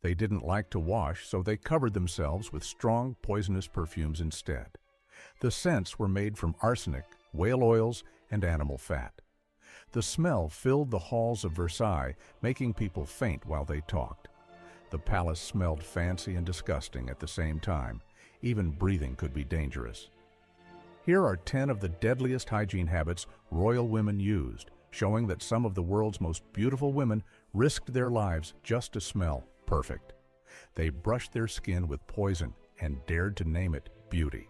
They didn't like to wash, so they covered themselves with strong, poisonous perfumes instead. The scents were made from arsenic, whale oils, and animal fat. The smell filled the halls of Versailles, making people faint while they talked. The palace smelled fancy and disgusting at the same time. Even breathing could be dangerous. Here are 10 of the deadliest hygiene habits royal women used, showing that some of the world's most beautiful women risked their lives just to smell perfect. They brushed their skin with poison and dared to name it beauty.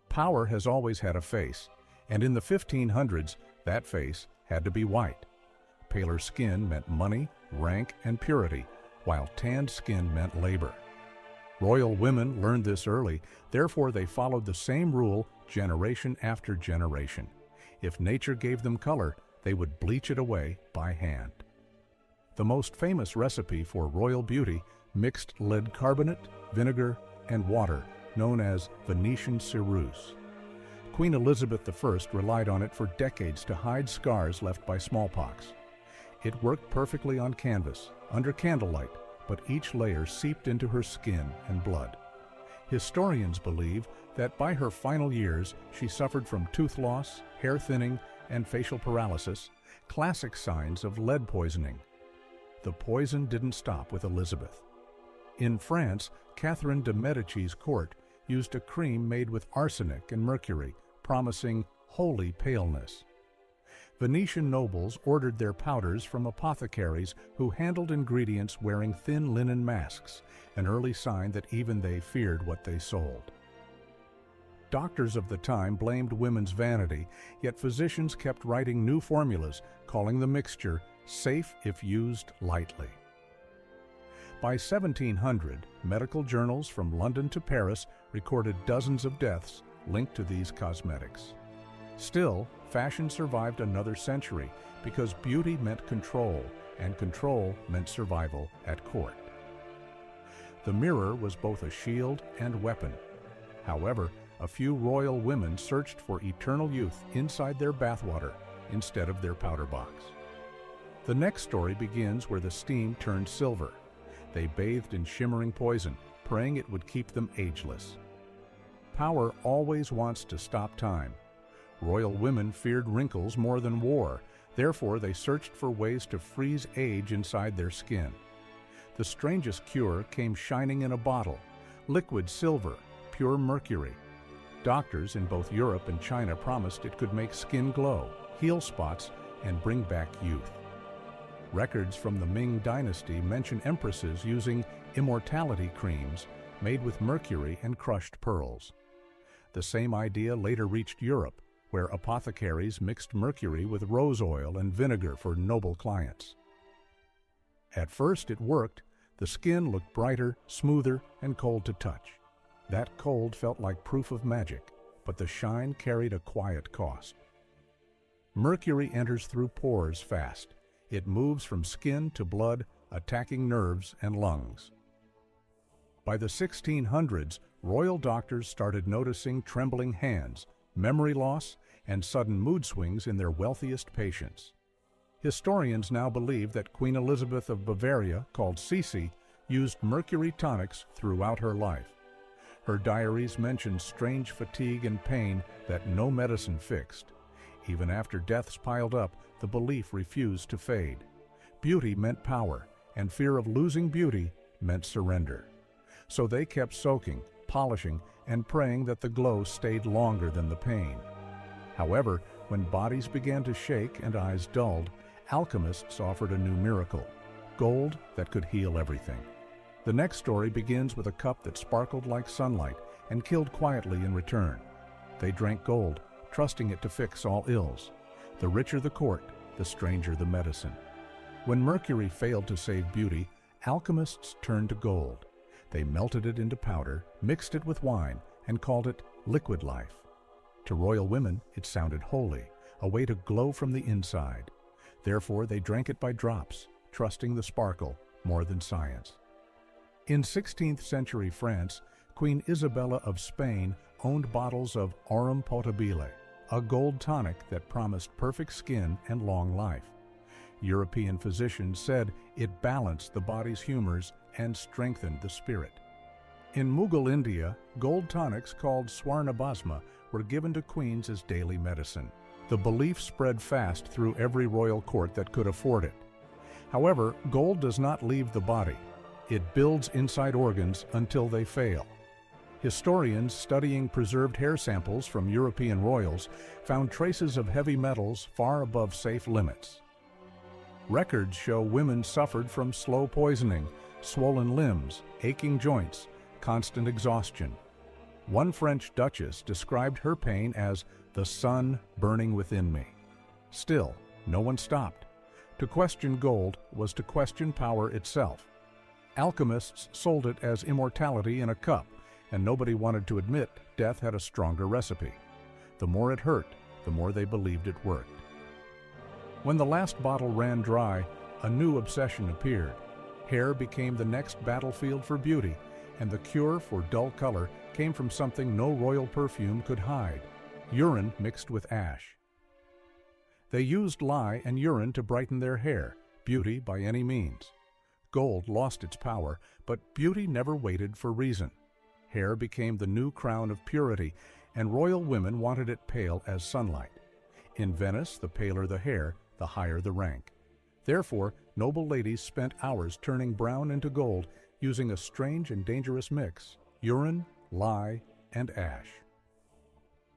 Power has always had a face, and in the 1500s, that face had to be white. Paler skin meant money, rank, and purity, while tanned skin meant labor. Royal women learned this early, therefore they followed the same rule generation after generation. If nature gave them color, they would bleach it away by hand. The most famous recipe for royal beauty mixed lead carbonate, vinegar, and water, known as Venetian ceruse. Queen Elizabeth I relied on it for decades to hide scars left by smallpox. It worked perfectly on canvas, under candlelight, but each layer seeped into her skin and blood. Historians believe that by her final years, she suffered from tooth loss, hair thinning, and facial paralysis, classic signs of lead poisoning. The poison didn't stop with Elizabeth. In France, Catherine de' Medici's court used a cream made with arsenic and mercury, promising holy paleness. Venetian nobles ordered their powders from apothecaries who handled ingredients wearing thin linen masks, an early sign that even they feared what they sold. Doctors of the time blamed women's vanity, yet physicians kept writing new formulas, calling the mixture safe if used lightly. By 1700, medical journals from London to Paris recorded dozens of deaths linked to these cosmetics. Still, fashion survived another century because beauty meant control, and control meant survival at court. The mirror was both a shield and weapon. However, a few royal women searched for eternal youth inside their bathwater instead of their powder box. The next story begins where the steam turned silver. They bathed in shimmering poison, praying it would keep them ageless. Power always wants to stop time. Royal women feared wrinkles more than war, therefore they searched for ways to freeze age inside their skin. The strangest cure came shining in a bottle, liquid silver, pure mercury. Doctors in both Europe and China promised it could make skin glow, heal spots, and bring back youth. Records from the Ming Dynasty mention empresses using immortality creams made with mercury and crushed pearls. The same idea later reached Europe, where apothecaries mixed mercury with rose oil and vinegar for noble clients. At first it worked. The skin looked brighter, smoother, and cold to touch. That cold felt like proof of magic, but the shine carried a quiet cost. Mercury enters through pores fast. It moves from skin to blood, attacking nerves and lungs. By the 1600s, royal doctors started noticing trembling hands, memory loss, and sudden mood swings in their wealthiest patients. Historians now believe that Queen Elizabeth of Bavaria, called Sisi, used mercury tonics throughout her life. Her diaries mention strange fatigue and pain that no medicine fixed. Even after deaths piled up, the belief refused to fade. Beauty meant power, and fear of losing beauty meant surrender. So they kept soaking, polishing, and praying that the glow stayed longer than the pain. However, when bodies began to shake and eyes dulled, alchemists offered a new miracle, gold that could heal everything. The next story begins with a cup that sparkled like sunlight and killed quietly in return. They drank gold, trusting it to fix all ills. The richer the court, the stranger the medicine. When mercury failed to save beauty, alchemists turned to gold. They melted it into powder, mixed it with wine, and called it liquid life. To royal women, it sounded holy, a way to glow from the inside. Therefore, they drank it by drops, trusting the sparkle more than science. In 16th century France, Queen Isabella of Spain owned bottles of aurum potabile, a gold tonic that promised perfect skin and long life. European physicians said it balanced the body's humors and strengthened the spirit. In Mughal India, gold tonics called swarnabhasma were given to queens as daily medicine. The belief spread fast through every royal court that could afford it. However, gold does not leave the body. It builds inside organs until they fail. Historians studying preserved hair samples from European royals found traces of heavy metals far above safe limits. Records show women suffered from slow poisoning, swollen limbs, aching joints, constant exhaustion. One French duchess described her pain as the sun burning within me. Still, no one stopped. To question gold was to question power itself. Alchemists sold it as immortality in a cup, and nobody wanted to admit death had a stronger recipe. The more it hurt, the more they believed it worked. When the last bottle ran dry, a new obsession appeared. Hair became the next battlefield for beauty, and the cure for dull color came from something no royal perfume could hide: urine mixed with ash. They used lye and urine to brighten their hair, beauty by any means. Gold lost its power, but beauty never waited for reason. Hair became the new crown of purity, and royal women wanted it pale as sunlight. In Venice, the paler the hair, the higher the rank. Therefore, noble ladies spent hours turning brown into gold using a strange and dangerous mix: urine, lye, and ash.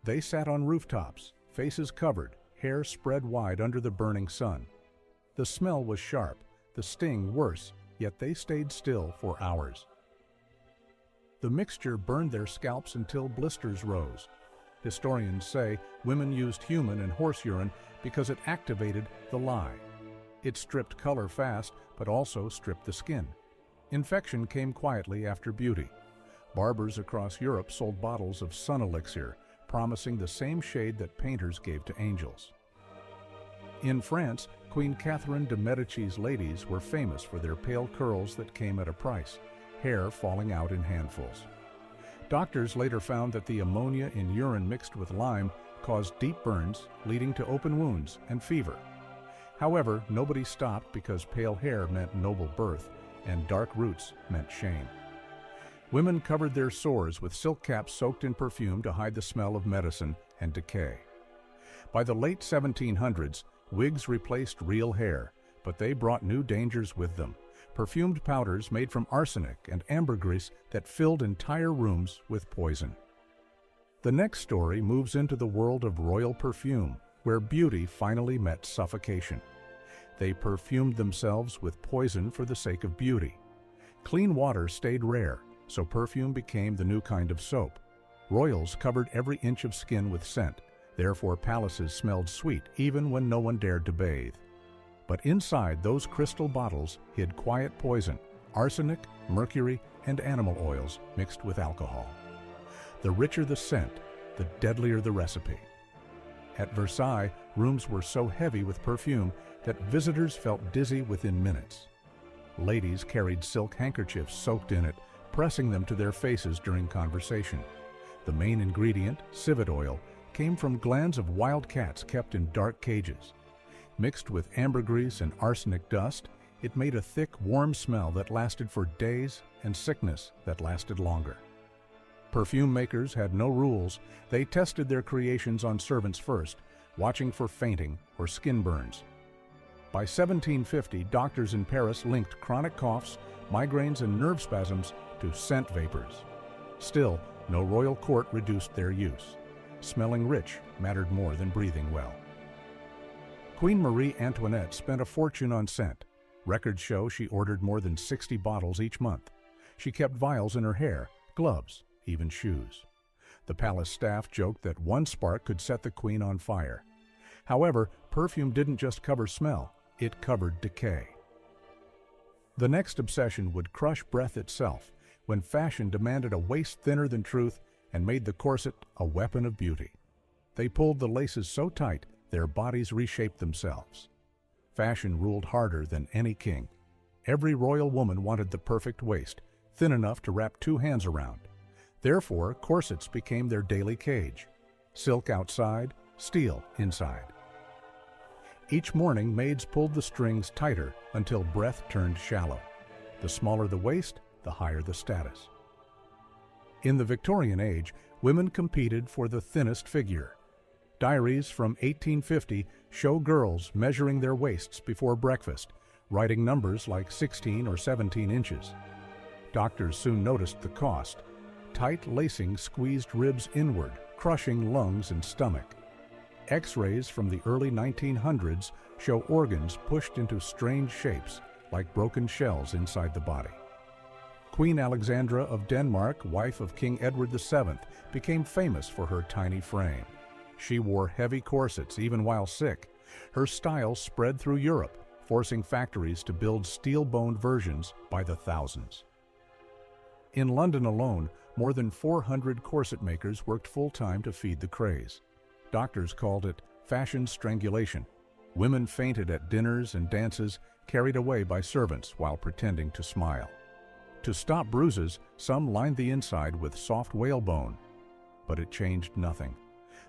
They sat on rooftops, faces covered, hair spread wide under the burning sun. The smell was sharp, the sting worse, yet they stayed still for hours. The mixture burned their scalps until blisters rose. Historians say women used human and horse urine because it activated the lye. It stripped color fast, but also stripped the skin. Infection came quietly after beauty. Barbers across Europe sold bottles of sun elixir, promising the same shade that painters gave to angels. In France, Queen Catherine de' Medici's ladies were famous for their pale curls that came at a price, hair falling out in handfuls. Doctors later found that the ammonia in urine mixed with lime caused deep burns, leading to open wounds and fever. However, nobody stopped because pale hair meant noble birth, and dark roots meant shame. Women covered their sores with silk caps soaked in perfume to hide the smell of medicine and decay. By the late 1700s, wigs replaced real hair, but they brought new dangers with them: perfumed powders made from arsenic and ambergris that filled entire rooms with poison. The next story moves into the world of royal perfume, where beauty finally met suffocation. They perfumed themselves with poison for the sake of beauty. Clean water stayed rare, so perfume became the new kind of soap. Royals covered every inch of skin with scent, therefore palaces smelled sweet even when no one dared to bathe. But inside those crystal bottles hid quiet poison: arsenic, mercury, and animal oils mixed with alcohol. The richer the scent, the deadlier the recipe. At Versailles, rooms were so heavy with perfume that visitors felt dizzy within minutes. Ladies carried silk handkerchiefs soaked in it, pressing them to their faces during conversation. The main ingredient, civet oil, came from glands of wild cats kept in dark cages. Mixed with ambergris and arsenic dust, it made a thick, warm smell that lasted for days and sickness that lasted longer. Perfume makers had no rules. They tested their creations on servants first, watching for fainting or skin burns. By 1750, doctors in Paris linked chronic coughs, migraines, and nerve spasms to scent vapors. Still, no royal court reduced their use. Smelling rich mattered more than breathing well. Queen Marie Antoinette spent a fortune on scent. Records show she ordered more than 60 bottles each month. She kept vials in her hair, gloves, even shoes. The palace staff joked that one spark could set the queen on fire. However, perfume didn't just cover smell, it covered decay. The next obsession would crush breath itself, when fashion demanded a waist thinner than truth and made the corset a weapon of beauty. They pulled the laces so tight, their bodies reshaped themselves. Fashion ruled harder than any king. Every royal woman wanted the perfect waist, thin enough to wrap 2 hands around. Therefore, corsets became their daily cage. Silk outside, steel inside. Each morning, maids pulled the strings tighter until breath turned shallow. The smaller the waist, the higher the status. In the Victorian age, women competed for the thinnest figure. Diaries from 1850 show girls measuring their waists before breakfast, writing numbers like 16 or 17 inches. Doctors soon noticed the cost. Tight lacing squeezed ribs inward, crushing lungs and stomach. X-rays from the early 1900s show organs pushed into strange shapes, like broken shells inside the body. Queen Alexandra of Denmark, wife of King Edward VII, became famous for her tiny frame. She wore heavy corsets even while sick. Her style spread through Europe, forcing factories to build steel-boned versions by the thousands. In London alone, more than 400 corset makers worked full-time to feed the craze. Doctors called it fashion strangulation. Women fainted at dinners and dances, carried away by servants while pretending to smile. To stop bruises, some lined the inside with soft whalebone. But it changed nothing.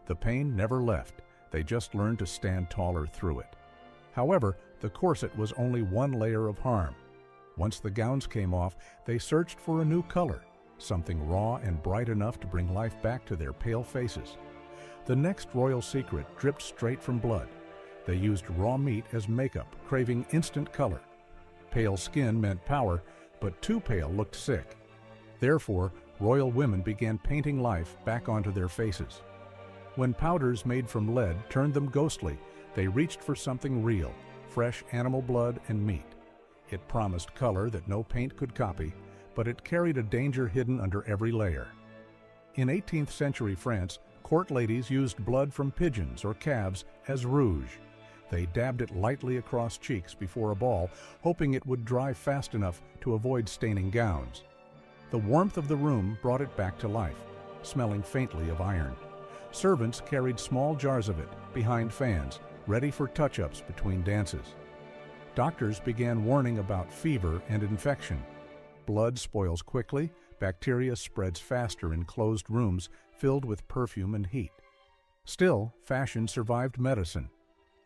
The pain never left. They just learned to stand taller through it. However, the corset was only one layer of harm. Once the gowns came off, they searched for a new color, something raw and bright enough to bring life back to their pale faces. The next royal secret dripped straight from blood. They used raw meat as makeup, craving instant color. Pale skin meant power, but too pale looked sick. Therefore, royal women began painting life back onto their faces. When powders made from lead turned them ghostly, they reached for something real, fresh animal blood and meat. It promised color that no paint could copy, but it carried a danger hidden under every layer. In 18th century France, court ladies used blood from pigeons or calves as rouge. They dabbed it lightly across cheeks before a ball, hoping it would dry fast enough to avoid staining gowns. The warmth of the room brought it back to life, smelling faintly of iron. Servants carried small jars of it behind fans, ready for touch-ups between dances. Doctors began warning about fever and infection. Blood spoils quickly, bacteria spreads faster in closed rooms filled with perfume and heat. Still, fashion survived medicine.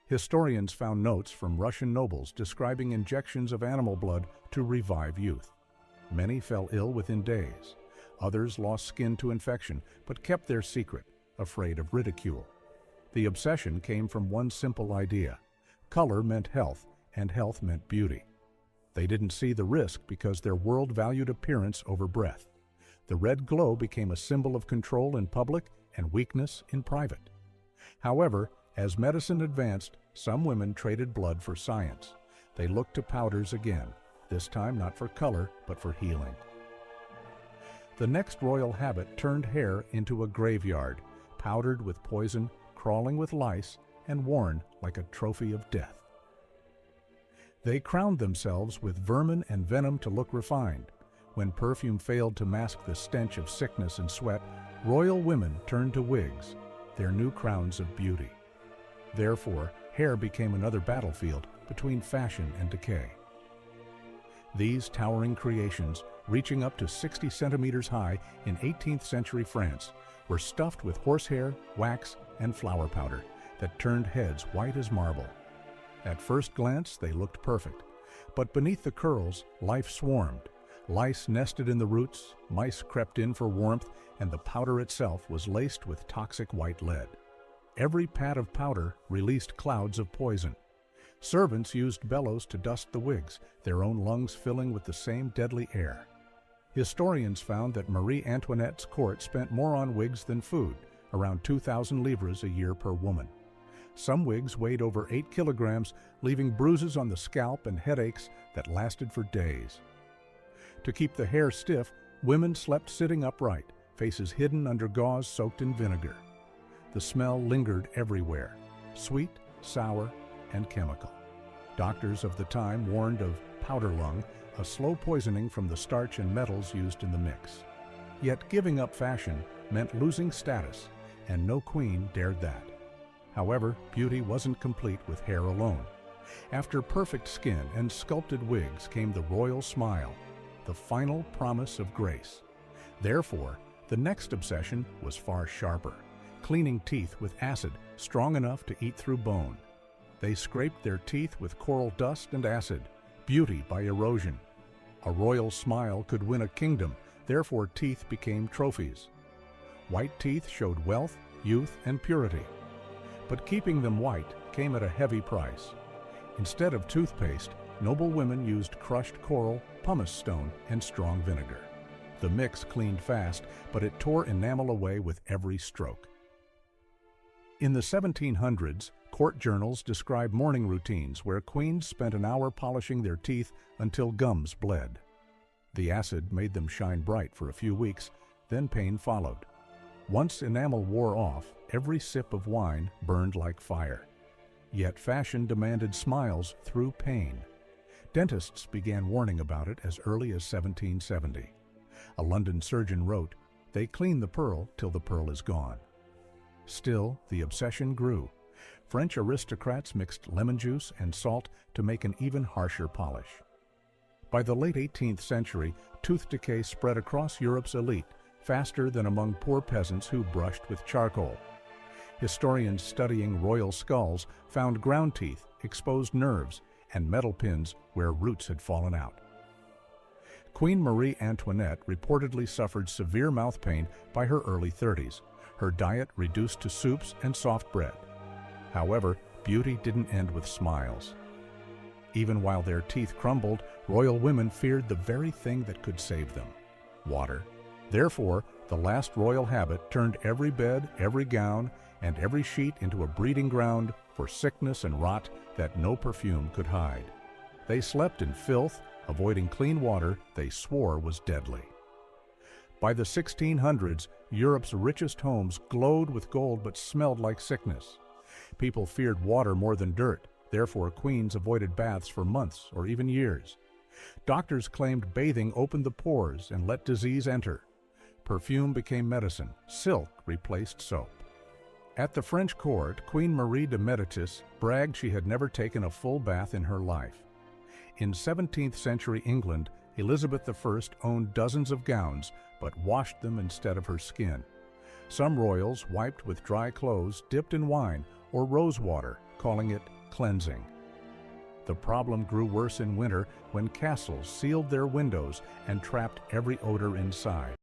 Historians found notes from Russian nobles describing injections of animal blood to revive youth. Many fell ill within days. Others lost skin to infection, but kept their secret, afraid of ridicule. The obsession came from one simple idea. Color meant health, and health meant beauty. They didn't see the risk because their world valued appearance over breadth. The red glow became a symbol of control in public and weakness in private. However, as medicine advanced, some women traded blood for science. They looked to powders again, this time not for color, but for healing. The next royal habit turned hair into a graveyard, powdered with poison, crawling with lice, and worn like a trophy of death. They crowned themselves with vermin and venom to look refined. When perfume failed to mask the stench of sickness and sweat, royal women turned to wigs, their new crowns of beauty. Therefore, hair became another battlefield between fashion and decay. These towering creations, reaching up to 60 centimeters high in 18th century France, were stuffed with horsehair, wax, and flower powder that turned heads white as marble. At first glance, they looked perfect, but beneath the curls, life swarmed. Lice nested in the roots, mice crept in for warmth, and the powder itself was laced with toxic white lead. Every pat of powder released clouds of poison. Servants used bellows to dust the wigs, their own lungs filling with the same deadly air. Historians found that Marie Antoinette's court spent more on wigs than food, around 2,000 livres a year per woman. Some wigs weighed over 8 kilograms, leaving bruises on the scalp and headaches that lasted for days. To keep the hair stiff, women slept sitting upright, faces hidden under gauze soaked in vinegar. The smell lingered everywhere, sweet, sour, and chemical. Doctors of the time warned of powder lung, a slow poisoning from the starch and metals used in the mix. Yet giving up fashion meant losing status, and no queen dared that. However, beauty wasn't complete with hair alone. After perfect skin and sculpted wigs came the royal smile, the final promise of grace. Therefore, the next obsession was far sharper, cleaning teeth with acid strong enough to eat through bone. They scraped their teeth with coral dust and acid, beauty by erosion. A royal smile could win a kingdom, therefore teeth became trophies. White teeth showed wealth, youth, and purity. But keeping them white came at a heavy price. Instead of toothpaste, noble women used crushed coral, pumice stone, and strong vinegar. The mix cleaned fast, but it tore enamel away with every stroke. In the 1700s, court journals describe mourning routines where queens spent an hour polishing their teeth until gums bled. The acid made them shine bright for a few weeks, then pain followed. Once enamel wore off, every sip of wine burned like fire. Yet fashion demanded smiles through pain. Dentists began warning about it as early as 1770. A London surgeon wrote, "They clean the pearl till the pearl is gone." Still, the obsession grew. French aristocrats mixed lemon juice and salt to make an even harsher polish. By the late 18th century, tooth decay spread across Europe's elite, faster than among poor peasants who brushed with charcoal. Historians studying royal skulls found ground teeth, exposed nerves, and metal pins where roots had fallen out. Queen Marie Antoinette reportedly suffered severe mouth pain by her early 30s, her diet reduced to soups and soft bread. However, beauty didn't end with smiles. Even while their teeth crumbled, royal women feared the very thing that could save them: water. Therefore, the last royal habit turned every bed, every gown, and every sheet into a breeding ground for sickness and rot that no perfume could hide. They slept in filth, avoiding clean water they swore was deadly. By the 1600s, Europe's richest homes glowed with gold but smelled like sickness. People feared water more than dirt, therefore queens avoided baths for months or even years. Doctors claimed bathing opened the pores and let disease enter. Perfume became medicine, silk replaced soap. At the French court, Queen Marie de Médicis bragged she had never taken a full bath in her life. In 17th century England, Elizabeth I owned dozens of gowns, but washed them instead of her skin. Some royals wiped with dry clothes dipped in wine or rose water, calling it cleansing. The problem grew worse in winter when castles sealed their windows and trapped every odor inside.